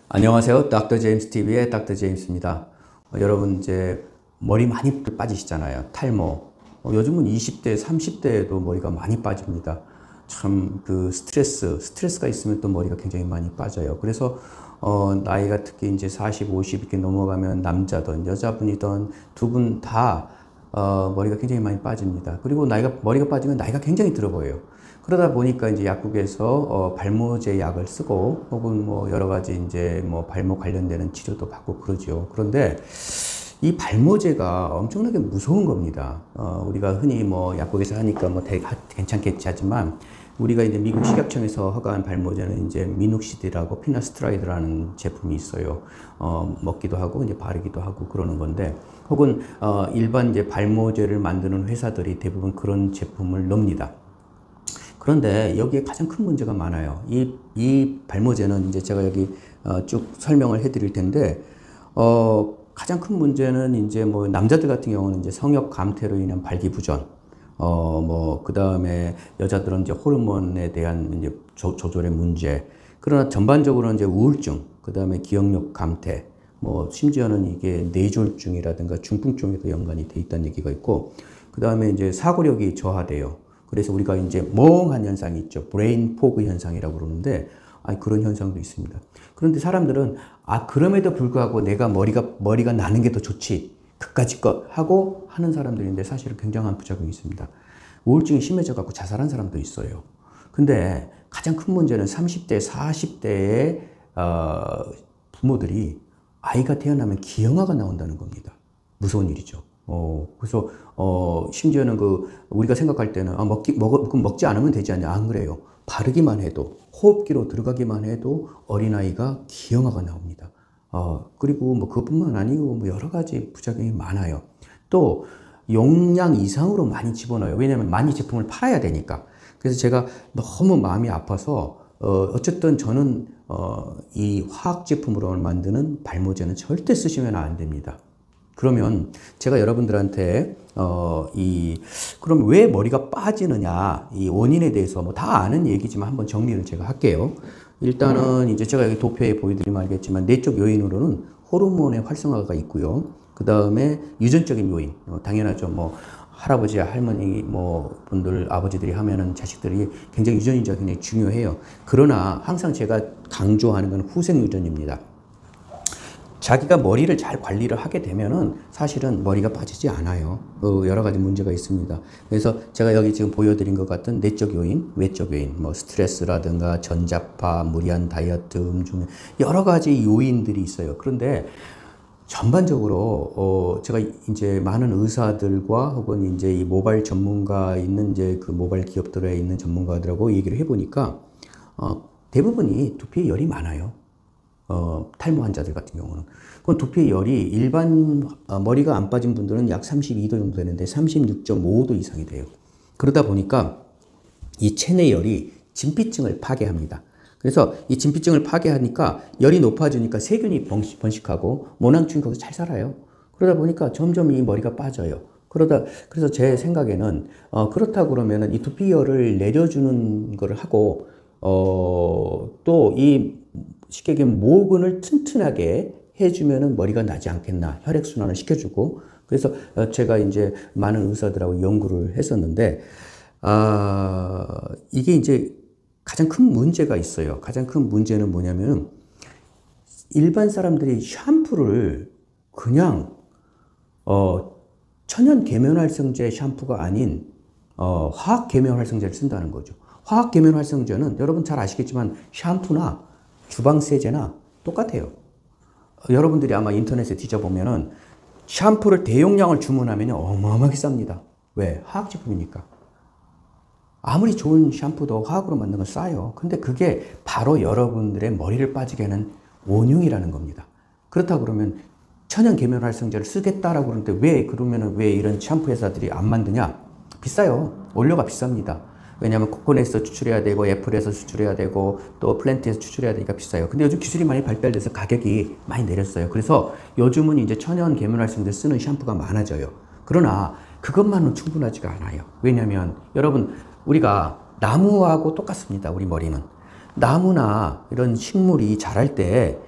안녕하세요. 닥터 제임스 TV의 닥터 제임스입니다. 여러분 이제 머리 많이 빠지시잖아요. 탈모. 요즘은 20대, 30대에도 머리가 많이 빠집니다. 참 그 스트레스가 있으면 또 머리가 굉장히 많이 빠져요. 그래서 나이가 특히 이제 40, 50 이렇게 넘어가면 남자든 여자분이든 두 분 다 머리가 굉장히 많이 빠집니다. 그리고 머리가 빠지면 나이가 굉장히 들어 보여요. 그러다 보니까 이제 약국에서 발모제 약을 쓰고 혹은 뭐 여러 가지 이제 뭐 발모 관련되는 치료도 받고 그러죠. 그런데 이 발모제가 엄청나게 무서운 겁니다. 우리가 흔히 뭐 약국에서 하니까 뭐 되게 괜찮겠지 하지만 우리가 이제 미국 식약청에서 허가한 발모제는 이제 미눅시딜하고 피나스트라이드라는 제품이 있어요. 먹기도 하고 이제 바르기도 하고 그러는 건데 혹은 일반 이제 발모제를 만드는 회사들이 대부분 그런 제품을 넣습니다. 그런데 여기에 가장 큰 문제가 많아요. 이 발모제는 이제 제가 여기 쭉 설명을 해드릴 텐데, 가장 큰 문제는 이제 뭐 남자들 같은 경우는 이제 성욕 감퇴로 인한 발기부전, 그 다음에 여자들은 이제 호르몬에 대한 이제 조절의 문제, 그러나 전반적으로 이제 우울증, 그 다음에 기억력 감퇴, 뭐 심지어는 이게 뇌졸중이라든가 중풍증에도 연관이 돼 있다는 얘기가 있고, 그 다음에 이제 사고력이 저하돼요. 그래서 우리가 이제 멍한 현상이 있죠. 브레인 포그 현상이라고 그러는데, 그런 현상도 있습니다. 그런데 사람들은, 그럼에도 불구하고 내가 머리가 나는 게 더 좋지. 그까짓 것 하고 하는 사람들인데 사실은 굉장한 부작용이 있습니다. 우울증이 심해져갖고 자살한 사람도 있어요. 근데 가장 큰 문제는 30대, 40대의 부모들이 아이가 태어나면 기형아가 나온다는 겁니다. 무서운 일이죠. 그래서, 심지어는 우리가 생각할 때는, 그럼 먹지 않으면 되지 않냐. 안 그래요. 바르기만 해도, 호흡기로 들어가기만 해도 어린아이가 기형아가 나옵니다. 그리고 뭐 그것뿐만 아니고 뭐 여러 가지 부작용이 많아요. 또, 용량 이상으로 많이 집어넣어요. 왜냐면 많이 제품을 팔아야 되니까. 그래서 제가 너무 마음이 아파서, 어쨌든 저는, 이 화학 제품으로 만드는 발모제는 절대 쓰시면 안 됩니다. 그러면 제가 여러분들한테 그럼 왜 머리가 빠지느냐 이 원인에 대해서 뭐 다 아는 얘기지만 한번 정리를 제가 할게요. 일단은 이제 제가 여기 도표에 보여드리면 알겠지만 내적 요인으로는 호르몬의 활성화가 있고요. 그 다음에 유전적인 요인, 당연하죠. 뭐 할아버지, 할머니, 뭐 분들, 아버지들이 하면은 자식들이 굉장히 유전인지가 굉장히 중요해요. 그러나 항상 제가 강조하는 건 후생 유전입니다. 자기가 머리를 잘 관리를 하게 되면은 사실은 머리가 빠지지 않아요. 여러 가지 문제가 있습니다. 그래서 제가 여기 지금 보여드린 것 같은 내적 요인, 외적 요인, 뭐 스트레스라든가 전자파, 무리한 다이어트, 음주, 여러 가지 요인들이 있어요. 그런데 전반적으로 제가 이제 많은 의사들과 혹은 이제 이 모발 전문가 있는 이제 그 모발 기업들에 있는 전문가들하고 얘기를 해보니까 대부분이 두피에 열이 많아요. 탈모 환자들 같은 경우는. 그럼 두피의 열이 일반 머리가 안 빠진 분들은 약 32도 정도 되는데 36.5도 이상이 돼요. 그러다 보니까 이 체내 열이 진피층을 파괴합니다. 그래서 이 진피층을 파괴하니까 열이 높아지니까 세균이 번식하고 모낭충이 거기서 잘 살아요. 그러다 보니까 점점 이 머리가 빠져요. 그래서 제 생각에는 그렇다 그러면은 이 두피열을 내려주는 거를 하고 또 이 쉽게 얘기하면 모근을 튼튼하게 해주면은 머리가 나지 않겠나. 혈액순환을 시켜주고. 그래서 제가 이제 많은 의사들하고 연구를 했었는데, 이게 이제 가장 큰 문제가 있어요. 가장 큰 문제는 뭐냐면, 일반 사람들이 샴푸를 그냥, 천연 계면활성제 샴푸가 아닌, 화학 계면활성제를 쓴다는 거죠. 화학 계면활성제는 여러분 잘 아시겠지만 샴푸나 주방세제나 똑같아요. 여러분들이 아마 인터넷에 뒤져보면은 샴푸를 대용량을 주문하면 어마어마하게 쌉니다. 왜? 화학제품이니까. 아무리 좋은 샴푸도 화학으로 만든 건 싸요. 근데 그게 바로 여러분들의 머리를 빠지게 하는 원흉이라는 겁니다. 그렇다 그러면 천연 계면활성제를 쓰겠다라고 그러는데 왜 이런 샴푸 회사들이 안 만드냐? 비싸요. 원료가 비쌉니다. 왜냐하면 코코넛에서 추출해야 되고 애플에서 추출해야 되고 또 플랜트에서 추출해야 되니까 비싸요. 근데 요즘 기술이 많이 발달돼서 가격이 많이 내렸어요. 그래서 요즘은 이제 천연 계면활성제 쓰는 샴푸가 많아져요. 그러나 그것만은 충분하지가 않아요. 왜냐하면 여러분 우리가 나무하고 똑같습니다. 우리 머리는. 나무나 이런 식물이 자랄 때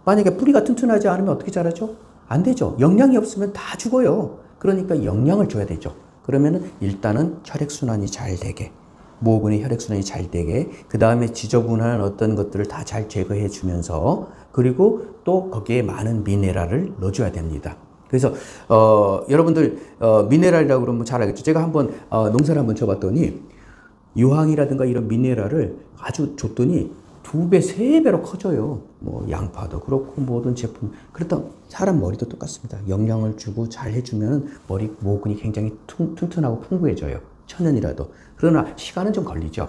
만약에 뿌리가 튼튼하지 않으면 어떻게 자라죠? 안 되죠. 영양이 없으면 다 죽어요. 그러니까 영양을 줘야 되죠. 그러면은 일단은 혈액순환이 잘 되게, 모근의 혈액순환이 잘 되게, 그 다음에 지저분한 어떤 것들을 다 잘 제거해 주면서, 그리고 또 거기에 많은 미네랄을 넣어줘야 됩니다. 그래서 여러분들 미네랄이라고 그러면 잘 알겠죠. 제가 한번 농사를 한번 쳐봤더니 유황이라든가 이런 미네랄을 아주 줬더니 2배, 3배로 커져요. 뭐 양파도 그렇고 모든 제품. 그렇다 사람 머리도 똑같습니다. 영양을 주고 잘 해주면 머리 모근이 굉장히 튼튼하고 풍부해져요. 천연이라도. 그러나 시간은 좀 걸리죠.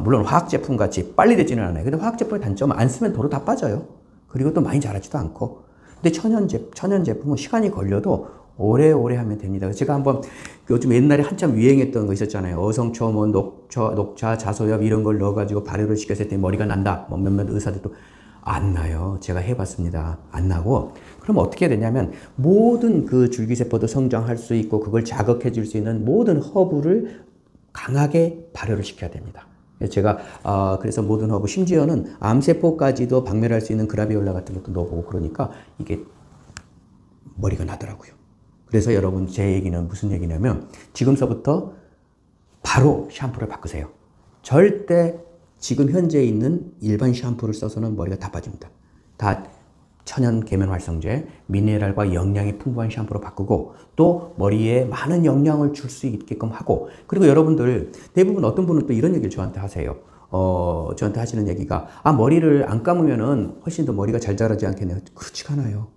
물론 화학 제품 같이 빨리 되지는 않아요. 근데 화학 제품의 단점은 안 쓰면 도로 다 빠져요. 그리고 또 많이 자라지도 않고. 근데 천연 제품은 시간이 걸려도 오래오래 하면 됩니다. 그래서 제가 한번 요즘 옛날에 한참 유행했던 거 있었잖아요. 어성초, 뭐 녹차, 자소엽 이런 걸 넣어가지고 발효를 시켜서 했더니 머리가 난다. 뭐 몇몇 의사들도 안 나요. 제가 해봤습니다. 안 나고. 그럼 어떻게 해야 되냐면 모든 그 줄기세포도 성장할 수 있고 그걸 자극해 줄 수 있는 모든 허브를 강하게 발효를 시켜야 됩니다. 제가 그래서 모든 허브, 심지어는 암세포까지도 박멸할 수 있는 그라비올라 같은 것도 넣어보고 그러니까 이게 머리가 나더라고요. 그래서 여러분 제 얘기는 무슨 얘기냐면 지금서부터 바로 샴푸를 바꾸세요. 절대 지금 현재 있는 일반 샴푸를 써서는 머리가 다 빠집니다. 다 천연 계면 활성제, 미네랄과 영양이 풍부한 샴푸로 바꾸고 또 머리에 많은 영양을 줄 수 있게끔 하고, 그리고 여러분들 대부분 어떤 분은 또 이런 얘기를 저한테 하세요. 저한테 하시는 얘기가 머리를 안 감으면은 훨씬 더 머리가 잘 자라지 않겠네요. 그렇지가 않아요.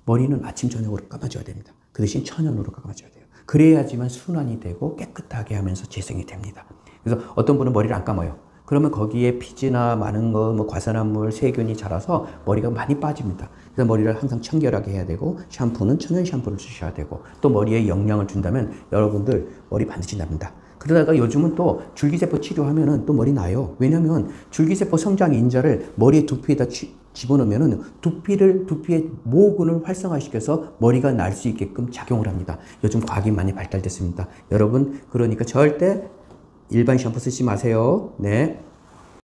머리는 아침 저녁으로 감아줘야 됩니다. 그 대신 천연으로 감아줘야 돼요. 그래야지만 순환이 되고 깨끗하게 하면서 재생이 됩니다. 그래서 어떤 분은 머리를 안 감아요. 그러면 거기에 피지나 많은 거, 뭐 과산화물, 세균이 자라서 머리가 많이 빠집니다. 그래서 머리를 항상 청결하게 해야 되고, 샴푸는 천연 샴푸를 쓰셔야 되고, 또 머리에 영양을 준다면 여러분들 머리 반드시 납니다. 그러다가 요즘은 또 줄기세포 치료하면은 또 머리 나요. 왜냐면 줄기세포 성장 인자를 머리의 두피에다 집어넣으면은 두피의 모근을 활성화시켜서 머리가 날 수 있게끔 작용을 합니다. 요즘 과학이 많이 발달됐습니다. 여러분, 그러니까 절대 일반 샴푸 쓰지 마세요. 네.